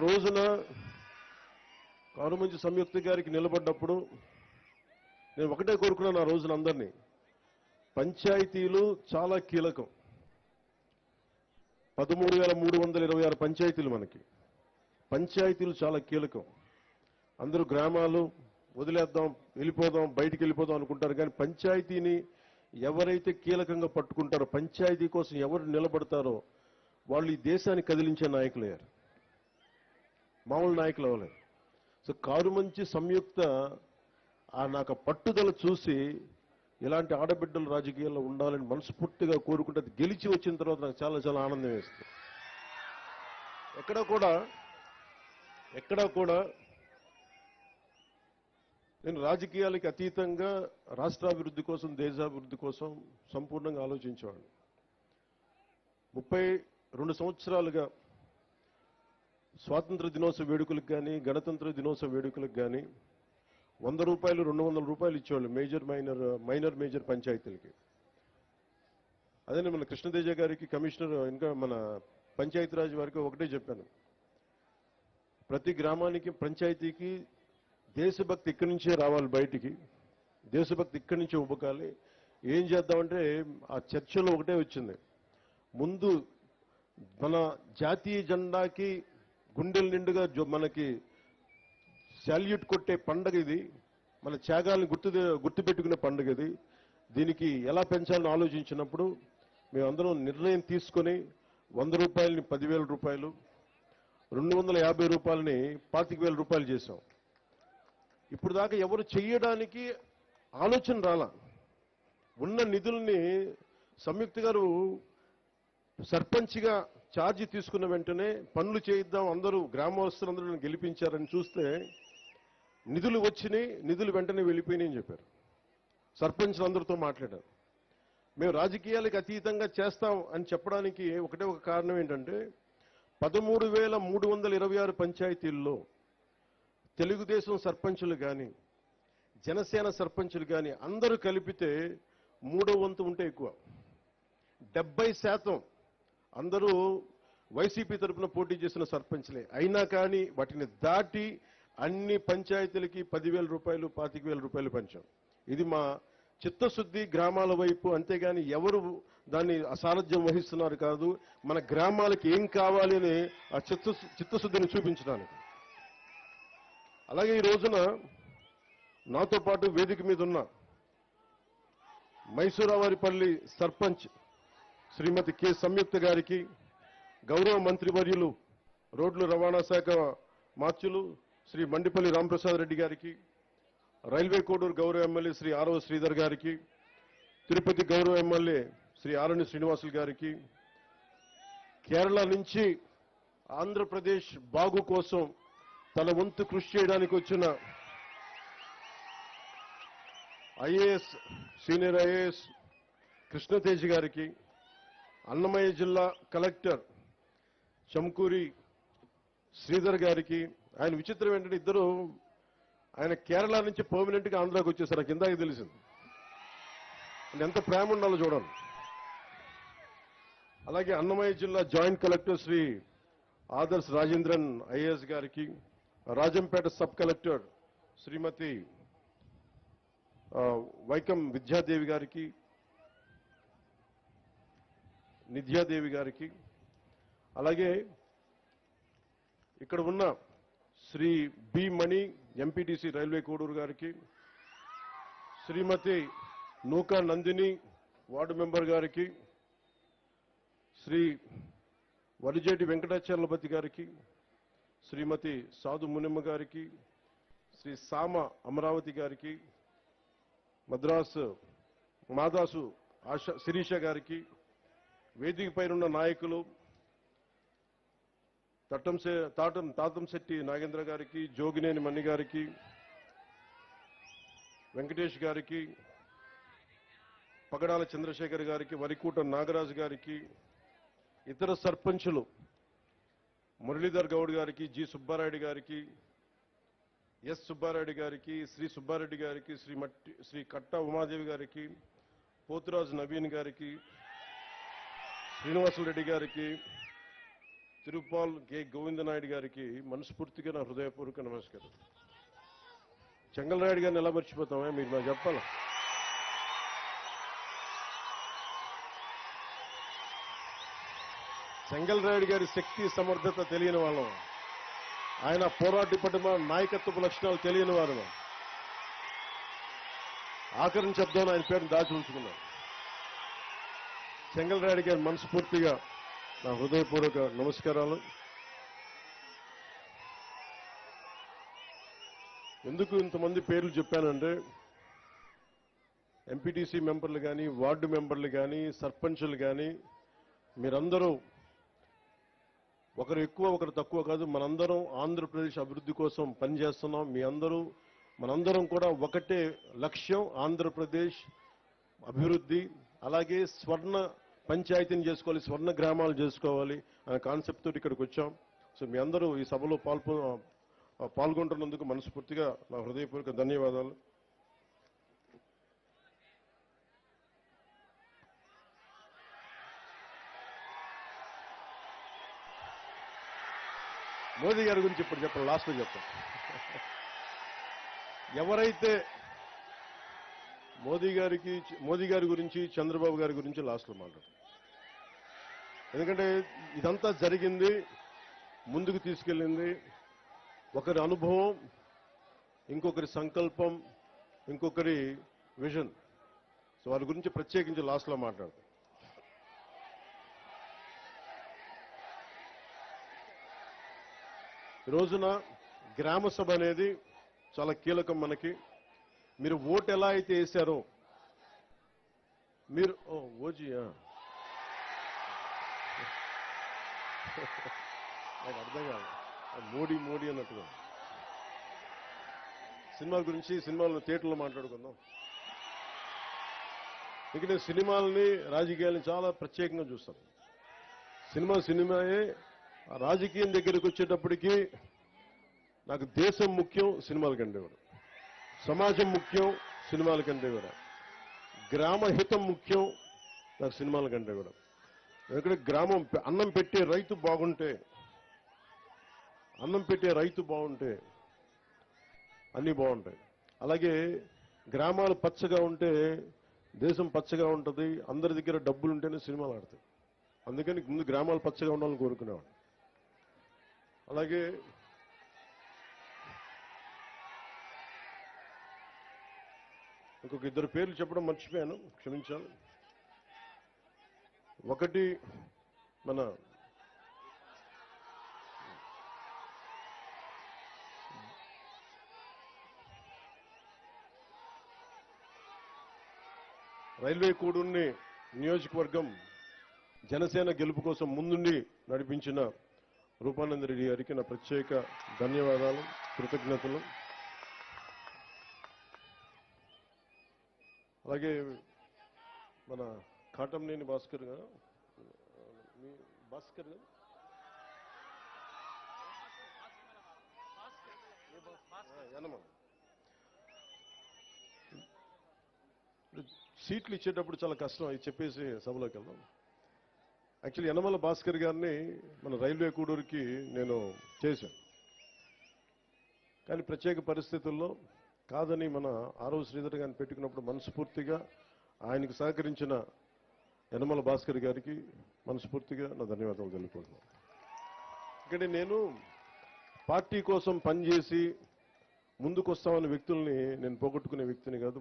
రోజున కారుమంచి సంయుక్త గారికి నిలబడ్డప్పుడు నేను ఒకటే కోరుకున్నాను. ఆ రోజున అందరినీ, పంచాయతీలు చాలా కీలకం. 13,326 పంచాయతీలు మనకి. పంచాయతీలు చాలా కీలకం. అందరూ గ్రామాలు వదిలేద్దాం, వెళ్ళిపోదాం, బయటికి వెళ్ళిపోదాం అనుకుంటారు. కానీ పంచాయతీని ఎవరైతే కీలకంగా పట్టుకుంటారో, పంచాయతీ కోసం ఎవరు నిలబడతారో వాళ్ళు ఈ దేశాన్ని కదిలించే నాయకులయ్యారు. మామూలు నాయకులు అవ్వలేదు. సో కారుమంచి సంయుక్త నాకు పట్టుదల చూసి ఇలాంటి ఆడబిడ్డలు రాజకీయాల్లో ఉండాలని మనస్ఫూర్తిగా కోరుకుంటే, అది గెలిచి వచ్చిన తర్వాత నాకు చాలా చాలా ఆనందం వేస్తుంది. ఎక్కడా కూడా నేను రాజకీయాలకి అతీతంగా రాష్ట్రాభివృద్ధి కోసం, దేశాభివృద్ధి కోసం సంపూర్ణంగా ఆలోచించేవాడిని. 32 సంవత్సరాలుగా స్వాతంత్ర దినోత్సవ వేడుకలకు కానీ, గణతంత్ర దినోత్సవ వేడుకలకు కానీ 100 రూపాయలు, 200 రూపాయలు ఇచ్చేవాళ్ళు మైనర్ మేజర్ పంచాయతీలకి. అదే మన కృష్ణతేజ గారికి, కమిషనర్, ఇంకా మన పంచాయతీరాజ్ వారికి ఒకటే చెప్పాను. ప్రతి గ్రామానికి, పంచాయతీకి దేశభక్తి ఇక్కడి నుంచే రావాలి బయటికి. దేశభక్తి ఇక్కడి నుంచే ఉబ్బకాలి. ఏం చేద్దామంటే ఆ చర్చలో ఒకటే వచ్చింది. ముందు మన జాతీయ జెండాకి గుండెల నిండుగా మనకి శాల్యూట్ కొట్టే పండగ ఇది. మన త్యాగాలను గుర్తుపెట్టుకునే పండుగ ఇది. దీనికి ఎలా పెంచాలని ఆలోచించినప్పుడు మేమందరం నిర్ణయం తీసుకొని 100 రూపాయలని 10,000 రూపాయలు, 250 రూపాయలని 25,000 రూపాయలు చేశాం. ఇప్పుడు దాకా ఎవరు చెయ్యడానికి ఆలోచన రాలా. ఉన్న నిధుల్ని సంయుక్త గారు సర్పంచ్గా ఛార్జీ తీసుకున్న వెంటనే పనులు చేయిద్దాం, అందరూ గ్రామస్తులందరూ గెలిపించారని చూస్తే నిధులు వచ్చినాయి, నిధులు వెంటనే వెళ్ళిపోయినాయని చెప్పారు. సర్పంచ్లందరితో మాట్లాడారు. మేము రాజకీయాలకు అతీతంగా చేస్తాం అని చెప్పడానికి ఒకటే ఒక కారణం ఏంటంటే, 13,326 పంచాయతీల్లో తెలుగుదేశం సర్పంచులు కానీ, జనసేన సర్పంచులు కానీ అందరూ కలిపితే 3వ వంతు ఉంటే ఎక్కువ. 70% అందరూ వైసీపీ తరఫున పోటీ చేసిన సర్పంచ్లే. అయినా కానీ వాటిని దాటి అన్ని పంచాయతీలకి 10,000 రూపాయలు, 25,000 రూపాయలు పంచాం. ఇది మా చిత్తశుద్ధి గ్రామాల వైపు. అంతేగాని ఎవరు దాన్ని అసారథ్యం వహిస్తున్నారు కాదు. మన గ్రామాలకి ఏం కావాలి అని ఆ చిత్తశుద్ధిని చూపించడానికి. అలాగే ఈ రోజున నాతో పాటు వేదిక మీద ఉన్న మైసూరావారిపల్లి సర్పంచ్ శ్రీమతి కె సంయుక్త గారికి, గౌరవ మంత్రివర్యులు రోడ్లు రవాణా శాఖ మార్చులు శ్రీ మండిపల్లి రాంప్రసాద్ రెడ్డి గారికి, రైల్వే కోడూరు గౌరవ ఎమ్మెల్యే శ్రీ ఆరవ శ్రీధర్ గారికి, తిరుపతి గౌరవ ఎమ్మెల్యే శ్రీ ఆరణి శ్రీనివాసులు గారికి, కేరళ నుంచి ఆంధ్రప్రదేశ్ బాగు కోసం తన వంతు కృషి చేయడానికి వచ్చిన ఐఏఎస్, సీనియర్ ఐఏఎస్ కృష్ణతేజ్ గారికి, అన్నమయ్య జిల్లా కలెక్టర్ చంకూరి శ్రీధర్ గారికి. ఆయన విచిత్రం ఏంటంటే ఇద్దరు ఆయన కేరళ నుంచి పర్మనెంట్గా ఆంధ్రాకి వచ్చేసారు. నాకు ఇందాక తెలిసింది. ఎంత ప్రేమ ఉండాలో చూడాలి. అలాగే అన్నమయ్య జిల్లా joint collector Shri Adarsh Rajendran IAS గారికి, రాజంపేట సబ్ కలెక్టర్ శ్రీమతి వైకం విద్యాదేవి గారికి, నిధ్యాదేవి గారికి, అలాగే ఇక్కడ ఉన్న శ్రీ బి మణి ఎంపీటీసీ రైల్వే కోడూరు గారికి, శ్రీమతి నూకా నందిని వార్డు మెంబర్ గారికి, శ్రీ వరిజేటి వెంకటాచలపతి గారికి, శ్రీమతి సాధు మునిమ్మ గారికి, శ్రీ సామ అమరావతి గారికి, మాదాసు శిరీష గారికి, వేదిక పైనున్న నాయకులు తాతంశెట్టి నాగేంద్ర గారికి, జోగినేని మణి గారికి, వెంకటేష్ గారికి, పగడాల చంద్రశేఖర్ గారికి, వరికూట నాగరాజు గారికి, ఇతర సర్పంచులు మురళీధర్ గౌడ్ గారికి, జి సుబ్బారెడ్డి గారికి, ఎస్ సుబ్బారెడ్డి గారికి, శ్రీ సుబ్బారెడ్డి గారికి, శ్రీ కట్టా ఉమాదేవి గారికి, పోతురాజు నవీన్ గారికి, శ్రీనివాసులరెడ్డి గారికి, తిరుపాల్ కె గోవిందనాయుడు గారికి మనస్ఫూర్తిగా నా హృదయపూర్వక నమస్కారం. చెంగల్రాయుడు గారిని ఎలా మర్చిపోతామే, మీరు నాకు చెప్పాలా? చెంగల్రాయుడు గారి శక్తి సమర్థత తెలియని వాళ్ళం, ఆయన పోరాట పటిమ నాయకత్వపు లక్షణాలు తెలియని వారు. ఆఖరిని చెప్దాను, ఆయన పేరును దాచి ఉంచుకున్నాను. చెంగల్రాయుడు గారి మనస్ఫూర్తిగా నా హృదయపూర్వక నమస్కారాలు. ఎందుకు ఇంతమంది పేర్లు చెప్పానంటే, ఎంపీటీసీ మెంబర్లు కానీ, వార్డు మెంబర్లు కానీ, సర్పంచులు కానీ, మీరందరూ ఒకరు ఎక్కువ ఒకరు తక్కువ కాదు, మనందరం ఆంధ్రప్రదేశ్ అభివృద్ధి కోసం పనిచేస్తున్నాం. మీ అందరూ మనందరం కూడా ఒకటే లక్ష్యం, ఆంధ్రప్రదేశ్ అభివృద్ధి. అలాగే స్వర్ణ పంచాయతీని చేసుకోవాలి, స్వర్ణ గ్రామాలు చేసుకోవాలి అనే కాన్సెప్ట్ తోటి ఇక్కడికి వచ్చాం. సో మీ అందరూ ఈ సభలో పాల్గొంటున్నందుకు మనస్ఫూర్తిగా నా హృదయపూర్వక ధన్యవాదాలు. మోదీ గారి గురించి ఇప్పుడు చెప్పండి, లాస్ట్లో చెప్తాను. ఎవరైతే మోదీ గారి గురించి, చంద్రబాబు గారి గురించి లాస్ట్లో మాట్లాడు. ఎందుకంటే ఇదంతా జరిగింది, ముందుకు తీసుకెళ్ళింది ఒకరి అనుభవం, ఇంకొకరి సంకల్పం, ఇంకొకరి విజన్. సో వారి గురించి ప్రత్యేకించి లాస్ట్లో మాట్లాడతాం. ఈ రోజున గ్రామ సభ అనేది చాలా కీలకం మనకి. మీరు ఓటు ఎలా అయితే వేశారో, మీరు ఓజీయా నాకు అర్థం కాదు, మోడీ అన్నట్టుగా. సినిమాల గురించి, సినిమాలను థియేటర్లో మాట్లాడుకుందాం. ఇక నేను సినిమాలని, రాజకీయాలని చాలా ప్రత్యేకంగా చూస్తాను. సినిమాయే. రాజకీయం దగ్గరికి వచ్చేటప్పటికి నాకు దేశం ముఖ్యం, సినిమాల కంటే కూడా సమాజం ముఖ్యం, సినిమాల కంటే కూడా గ్రామ హితం ముఖ్యం, నాకు సినిమాల కంటే కూడా. ఎందుకంటే గ్రామం అన్నం పెట్టే రైతు బాగుంటే అన్నీ బాగుంటాయి. అలాగే గ్రామాలు పచ్చగా ఉంటే దేశం పచ్చగా ఉంటుంది. అందరి దగ్గర డబ్బులు ఉంటేనే సినిమాలు ఆడతాయి. అందుకని ముందు గ్రామాలు పచ్చగా ఉండాలని కోరుకునేవాడు. అలాగే ఇంకొక ఇద్దరు పేర్లు చెప్పడం మర్చిపోయాను, క్షమించాలి. ఒకటి మన రైల్వే కూడూరుని నియోజకవర్గం జనసేన గెలుపు కోసం ముందుండి నడిపించిన రూపానందరెడ్డి గారికి నా ప్రత్యేక ధన్యవాదాలు, కృతజ్ఞతలు. అలాగే మన కాటంనేని భాస్కర్ గారు, సీట్లు ఇచ్చేటప్పుడు చాలా కష్టం, అది చెప్పేసి సభలోకి వెళ్దాం. యాక్చువల్లీ యనమల భాస్కర్ గారిని మన రైల్వే కూడూరుకి నేను చేశాను. కానీ ప్రత్యేక పరిస్థితుల్లో కాదని మన ఆరవ శ్రీధర్ గారిని పెట్టుకున్నప్పుడు మనస్ఫూర్తిగా ఆయనకు సహకరించిన యనమల భాస్కర్ గారికి మనస్ఫూర్తిగా నా ధన్యవాదాలు తెలుపుకుంటున్నాను. ఎందుకంటే నేను పార్టీ కోసం పనిచేసి ముందుకు వస్తామన్న వ్యక్తుల్ని నేను పోగొట్టుకునే వ్యక్తిని కాదు.